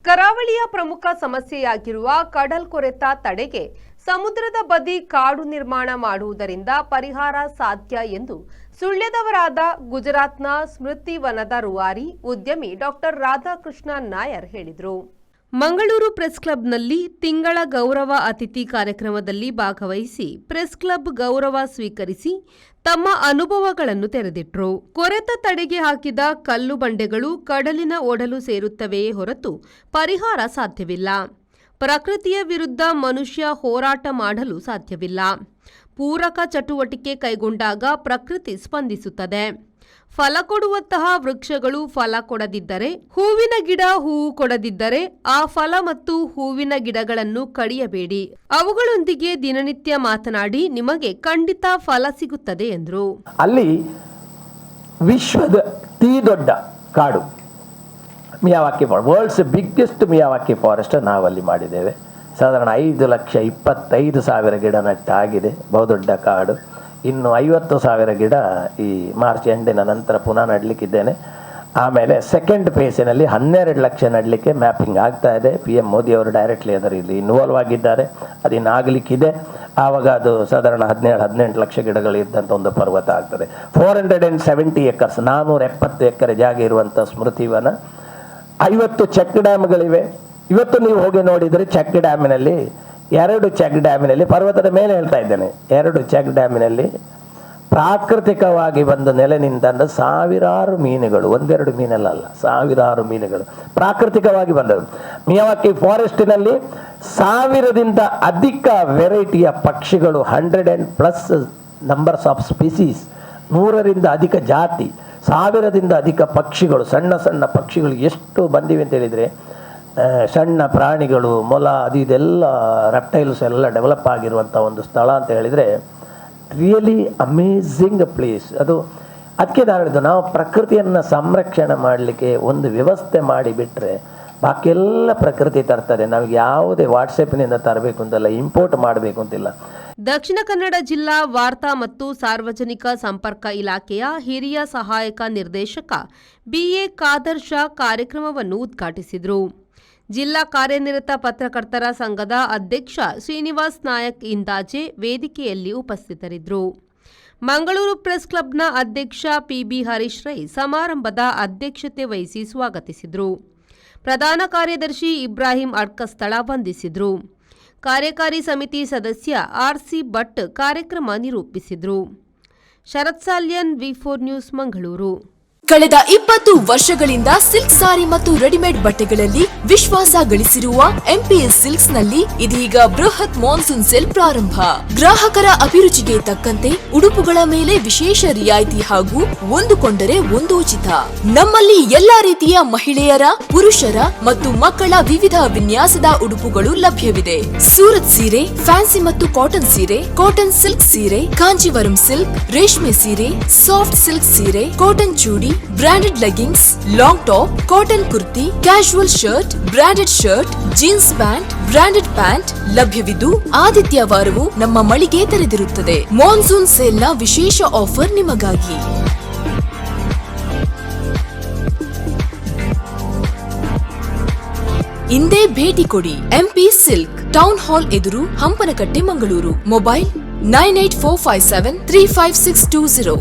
ಕರಾವಳಿಯ ಪ್ರಮುಖ ಸಮಸ್ಯೆಯಾಗಿರುವ ಕಡಲ್ಕೊರೆತ ತಡೆಗೆ ಸಮುದ್ರದ ಬದಿ ಕಾಡು ನಿರ್ಮಾಣ ಮಾಡುವುದರಿಂದ ಪರಿಹಾರ ಸಾಧ್ಯ ಎಂದು ಸುಳ್ಯದವರಾದ ಗುಜರಾತ್ನ ಸ್ಮೃತಿ ವನದ ರೂವಾರಿ ಉದ್ಯಮಿ ಡಾಕ್ಟರ್ ರಾಧಾಕೃಷ್ಣ ನಾಯರ್ ಹೇಳಿದರು. ಮಂಗಳೂರು ಪ್ರೆಸ್ ಕ್ಲಬ್ನಲ್ಲಿ ತಿಂಗಳ ಗೌರವ ಅತಿಥಿ ಕಾರ್ಯಕ್ರಮದಲ್ಲಿ ಭಾಗವಹಿಸಿ ಪ್ರೆಸ್ ಕ್ಲಬ್ ಗೌರವ ಸ್ವೀಕರಿಸಿ ತಮ್ಮ ಅನುಭವಗಳನ್ನು ತೆರೆದಿಟ್ಟರು. ಕೊರೆತ ತಡೆಗೆ ಹಾಕಿದ ಕಲ್ಲು ಬಂಡೆಗಳು ಕಡಲಿನ ಒಡಲು ಸೇರುತ್ತವೆಯೇ ಹೊರತು ಪರಿಹಾರ ಸಾಧ್ಯವಿಲ್ಲ. ಪ್ರಕೃತಿಯ ವಿರುದ್ಧ ಮನುಷ್ಯ ಹೋರಾಟ ಮಾಡಲು ಸಾಧ್ಯವಿಲ್ಲ. ಪೂರಕ ಚಟುವಟಿಕೆ ಕೈಗೊಂಡಾಗ ಪ್ರಕೃತಿ ಸ್ಪಂದಿಸುತ್ತದೆ. ಫಲ ಕೊಡುವಂತಹ ವೃಕ್ಷಗಳು ಫಲ ಕೊಡದಿದ್ದರೆ, ಹೂವಿನ ಗಿಡ ಹೂವು ಕೊಡದಿದ್ದರೆ ಆ ಫಲ ಮತ್ತು ಹೂವಿನ ಗಿಡಗಳನ್ನು ಕಡಿಯಬೇಡಿ. ಅವುಗಳೊಂದಿಗೆ ದಿನನಿತ್ಯ ಮಾತನಾಡಿ ನಿಮಗೆ ಖಂಡಿತ ಫಲ ಸಿಗುತ್ತದೆ ಎಂದರು. ಅಲ್ಲಿ ವಿಶ್ವದ ಅತಿ ದೊಡ್ಡ ಕಾಡು Miyawaki forest, world's biggest Miyawaki forest ನಾವಲ್ಲಿ ಮಾಡಿದ್ದೇವೆ. ಸಾಧಾರಣ 5,25,000 ಗಿಡ ನೆಟ್ಟಾಗಿದೆ. ಬಹುದೊಡ್ಡ ಕಾಡು. ಇನ್ನು 50,000 ಗಿಡ ಈ ಮಾರ್ಚ್ ಎಂಡಿನ ನಂತರ ಪುನಃ ನೆಡಲಿಕ್ಕಿದ್ದೇನೆ. ಆಮೇಲೆ ಸೆಕೆಂಡ್ ಫೇಸಿನಲ್ಲಿ 12 ಲಕ್ಷ ನೆಡಲಿಕ್ಕೆ ಮ್ಯಾಪಿಂಗ್ ಆಗ್ತಾ ಇದೆ. PM ಮೋದಿಯವರು ಡೈರೆಕ್ಟ್ಲಿ ಅದರಲ್ಲಿ ಇನ್ವಾಲ್ವ್ ಆಗಿದ್ದಾರೆ. ಅದಿನ್ನು ಆಗಲಿಕ್ಕಿದೆ. ಆವಾಗ ಅದು ಸಾಧಾರಣ 17-18 ಲಕ್ಷ ಗಿಡಗಳು ಇದ್ದಂಥ ಒಂದು ಪರ್ವತ ಆಗ್ತದೆ. 470 ಎಕರ್ಸ್ 470 ಎಕರೆ ಜಾಗ ಇರುವಂಥ ಸ್ಮೃತಿವನ. 50 ಚೆಕ್ ಡ್ಯಾಮ್ಗಳಿವೆ. ಇವತ್ತು ನೀವು ಹೋಗಿ ನೋಡಿದರೆ ಚೆಕ್ ಡ್ಯಾಮಿನಲ್ಲಿ 2 ಚೆಕ್ ಡ್ಯಾಮಿನಲ್ಲಿ, ಪರ್ವತದ ಮೇಲೆ ಹೇಳ್ತಾ ಇದ್ದೇನೆ, 2 ಚೆಕ್ ಡ್ಯಾಮಿನಲ್ಲಿ ಪ್ರಾಕೃತಿಕವಾಗಿ ಬಂದು ನೆಲೆ ನಿಂತ ಸಾವಿರಾರು ಮೀನುಗಳು, ಒಂದೆರಡು ಮೀನಲ್ಲ, ಸಾವಿರಾರು ಮೀನುಗಳು ಪ್ರಾಕೃತಿಕವಾಗಿ ಬಂದವು. ಮಿಯಾವಾಕಿ ಫಾರೆಸ್ಟಿನಲ್ಲಿ 1000ದಿಂದ ಅಧಿಕ ವೆರೈಟಿಯ ಪಕ್ಷಿಗಳು, 100+ ನಂಬರ್ಸ್ ಆಫ್ ಸ್ಪೀಸೀಸ್, 100ರಿಂದ ಅಧಿಕ ಜಾತಿ, 1000ದಿಂದ ಅಧಿಕ ಪಕ್ಷಿಗಳು, ಸಣ್ಣ ಸಣ್ಣ ಪಕ್ಷಿಗಳು ಎಷ್ಟು ಬಂದಿವೆ ಅಂತ ಹೇಳಿದರೆ, ಸಣ್ಣ ಪ್ರಾಣಿಗಳು, ಮೊಲ, ಅದು ಇದೆಲ್ಲ ರೆಪ್ಟೈಲ್ಸ್ ಎಲ್ಲ ಡೆವಲಪ್ ಆಗಿರುವಂಥ ಒಂದು ಸ್ಥಳ ಅಂತ ಹೇಳಿದರೆ ರಿಯಲಿ ಅಮೇಝಿಂಗ್ ಪ್ಲೇಸ್ ಅದು. ಅದಕ್ಕೆ ನಾನು ಹೇಳಿದ್ದು, ನಾವು ಪ್ರಕೃತಿಯನ್ನು ಸಂರಕ್ಷಣೆ ಮಾಡಲಿಕ್ಕೆ ಒಂದು ವ್ಯವಸ್ಥೆ ಮಾಡಿಬಿಟ್ರೆ ಬಾಕಿಯೆಲ್ಲ ಪ್ರಕೃತಿ ತರ್ತದೆ. ನಮಗೆ ಯಾವುದೇ ವಾಟ್ಸಪ್ನಿಂದ ತರಬೇಕು ಅಂತಲ್ಲ, ಇಂಪೋರ್ಟ್ ಮಾಡಬೇಕು ಅಂತಿಲ್ಲ. ದಕ್ಷಿಣ ಕನ್ನಡ ಜಿಲ್ಲಾ ವಾರ್ತಾ ಮತ್ತು ಸಾರ್ವಜನಿಕ ಸಂಪರ್ಕ ಇಲಾಖೆಯ ಹಿರಿಯ ಸಹಾಯಕ ನಿರ್ದೇಶಕ BA ಖಾದರ್ ಶಾ ಕಾರ್ಯಕ್ರಮವನ್ನು ಉದ್ಘಾಟಿಸಿದರು. ಜಿಲ್ಲಾ ಕಾರ್ಯನಿರತ ಪತ್ರಕರ್ತರ ಸಂಘದ ಅಧ್ಯಕ್ಷ ಶ್ರೀನಿವಾಸ್ ನಾಯಕ್ ಇಂದಾಜೆ ವೇದಿಕೆಯಲ್ಲಿ ಉಪಸ್ಥಿತರಿದ್ದರು. ಮಂಗಳೂರು ಪ್ರೆಸ್ ಕ್ಲಬ್ನ ಅಧ್ಯಕ್ಷ PB ಹರೀಶ್ ರೈ ಸಮಾರಂಭದ ಅಧ್ಯಕ್ಷತೆ ವಹಿಸಿ ಸ್ವಾಗತಿಸಿದರು. ಪ್ರಧಾನ ಕಾರ್ಯದರ್ಶಿ ಇಬ್ರಾಹಿಂ ಅಡ್ಕಸ್ಥಳ ವಂದಿಸಿದರು. ಕಾರ್ಯಕಾರಿ ಸಮಿತಿ ಸದಸ್ಯ RC ಭಟ್ ಕಾರ್ಯಕ್ರಮ ನಿರೂಪಿಸಿದರು. ಶರತ್ ಸಾಲ್ಯನ್, V4 ನ್ಯೂಸ್, ಮಂಗಳೂರು. ಕಳೆದ 20 ವರ್ಷಗಳಿಂದ ಸಿಲ್ಕ್ ಸಾರಿ ಮತ್ತು ರೆಡಿಮೇಡ್ ಬಟ್ಟೆಗಳಲ್ಲಿ ವಿಶ್ವಾಸ ಗಳಿಸಿರುವ MPS ಸಿಲ್ಕ್ಸ್ ನಲ್ಲಿ ಇದೀಗ ಬೃಹತ್ ಮಾನ್ಸೂನ್ ಸೇಲ್ ಪ್ರಾರಂಭ. ಗ್ರಾಹಕರ ಅಭಿರುಚಿಗೆ ತಕ್ಕಂತೆ ಉಡುಪುಗಳ ಮೇಲೆ ವಿಶೇಷ ರಿಯಾಯಿತಿ ಹಾಗೂ ಒಂದು ಕೊಂಡರೆ ಒಂದು ಉಚಿತ. ನಮ್ಮಲ್ಲಿ ಎಲ್ಲಾ ರೀತಿಯ ಮಹಿಳೆಯರ, ಪುರುಷರ ಮತ್ತು ಮಕ್ಕಳ ವಿವಿಧ ವಿನ್ಯಾಸದ ಉಡುಪುಗಳು ಲಭ್ಯವಿದೆ. ಸೂರತ್ ಸೀರೆ, ಫ್ಯಾನ್ಸಿ ಮತ್ತು ಕಾಟನ್ ಸೀರೆ, ಕಾಟನ್ ಸಿಲ್ಕ್ ಸೀರೆ, ಕಾಂಜೀವರಂ ಸಿಲ್ಕ್, ರೇಷ್ಮೆ ಸೀರೆ, ಸಾಫ್ಟ್ ಸಿಲ್ಕ್ ಸೀರೆ, cotton chudi, branded leggings, long top, cotton kurti, casual shirt, branded shirt, jeans pant, branded pant ಲಭ್ಯವಿದ್ದು ಆದಿತ್ಯವಾರವೂ ನಮ್ಮ ಮಳಿಗೆ ತೆರೆದಿರುತ್ತದೆ. ಮಾನ್ಸೂನ್ ಸೇಲ್ನ ವಿಶೇಷ ಆಫರ್ ನಿಮಗಾಗಿ. ಇಂದೇ ಭೇಟಿ ಕೊಡಿ. MP ಸಿಲ್ಕ್, ಟೌನ್ ಹಾಲ್ ಎದುರು, ಹಂಪನಕಟ್ಟೆ, ಮಂಗಳೂರು. ಮೊಬೈಲ್ 9845735620.